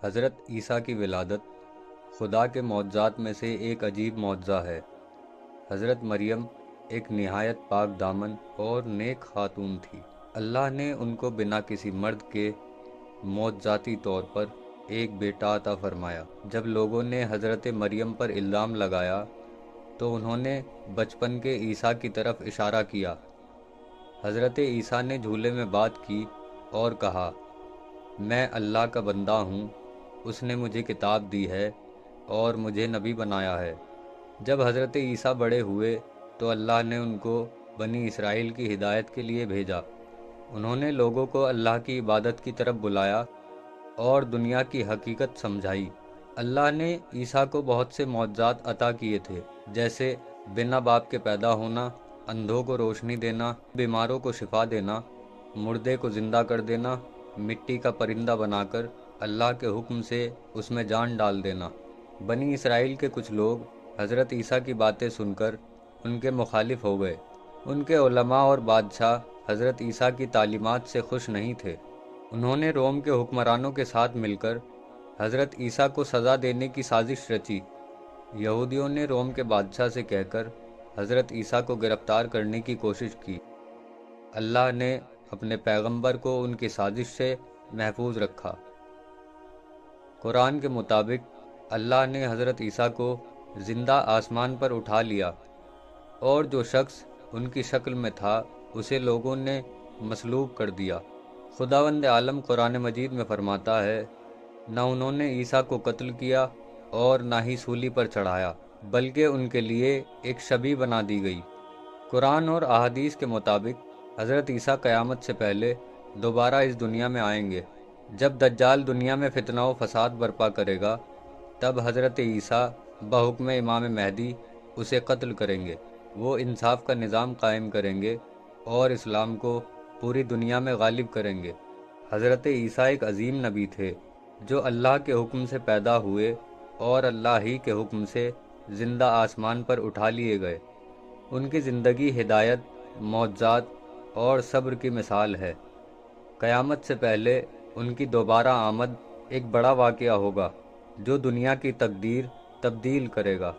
حضرت عیسیٰ کی ولادت خدا کے معجزات میں سے ایک عجیب معجزہ ہے۔ حضرت مریم ایک نہایت پاک دامن اور نیک خاتون تھی۔ اللہ نے ان کو بنا کسی مرد کے معجزاتی طور پر ایک بیٹا عطا فرمایا۔ جب لوگوں نے حضرت مریم پر الزام لگایا تو انہوں نے بچپن کے عیسیٰ کی طرف اشارہ کیا۔ حضرت عیسیٰ نے جھولے میں بات کی اور کہا، میں اللہ کا بندہ ہوں، اس نے مجھے کتاب دی ہے اور مجھے نبی بنایا ہے۔ جب حضرت عیسیٰ بڑے ہوئے تو اللہ نے ان کو بنی اسرائیل کی ہدایت کے لیے بھیجا۔ انہوں نے لوگوں کو اللہ کی عبادت کی طرف بلایا اور دنیا کی حقیقت سمجھائی۔ اللہ نے عیسیٰ کو بہت سے معجزات عطا کیے تھے، جیسے بنا باپ کے پیدا ہونا، اندھوں کو روشنی دینا، بیماروں کو شفا دینا، مردے کو زندہ کر دینا، مٹی کا پرندہ بنا کر اللہ کے حکم سے اس میں جان ڈال دینا۔ بنی اسرائیل کے کچھ لوگ حضرت عیسیٰ کی باتیں سن کر ان کے مخالف ہو گئے۔ ان کے علماء اور بادشاہ حضرت عیسیٰ کی تعلیمات سے خوش نہیں تھے۔ انہوں نے روم کے حکمرانوں کے ساتھ مل کر حضرت عیسیٰ کو سزا دینے کی سازش رچی۔ یہودیوں نے روم کے بادشاہ سے کہہ کر حضرت عیسیٰ کو گرفتار کرنے کی کوشش کی۔ اللہ نے اپنے پیغمبر کو ان کی سازش سے محفوظ رکھا۔ قرآن کے مطابق اللہ نے حضرت عیسیٰ کو زندہ آسمان پر اٹھا لیا، اور جو شخص ان کی شکل میں تھا اسے لوگوں نے مصلوب کر دیا۔ خداوند عالم قرآن مجید میں فرماتا ہے، نہ انہوں نے عیسیٰ کو قتل کیا اور نہ ہی سولی پر چڑھایا، بلکہ ان کے لیے ایک شبیہ بنا دی گئی۔ قرآن اور احادیث کے مطابق حضرت عیسیٰ قیامت سے پہلے دوبارہ اس دنیا میں آئیں گے۔ جب دجال دنیا میں فتنہ و فساد برپا کرے گا، تب حضرت عیسیٰ بحکم امام مہدی اسے قتل کریں گے۔ وہ انصاف کا نظام قائم کریں گے اور اسلام کو پوری دنیا میں غالب کریں گے۔ حضرت عیسیٰ ایک عظیم نبی تھے جو اللہ کے حکم سے پیدا ہوئے اور اللہ ہی کے حکم سے زندہ آسمان پر اٹھا لیے گئے۔ ان کی زندگی ہدایت، معجزات اور صبر کی مثال ہے۔ قیامت سے پہلے ان کی دوبارہ آمد ایک بڑا واقعہ ہوگا جو دنیا کی تقدیر تبدیل کرے گا۔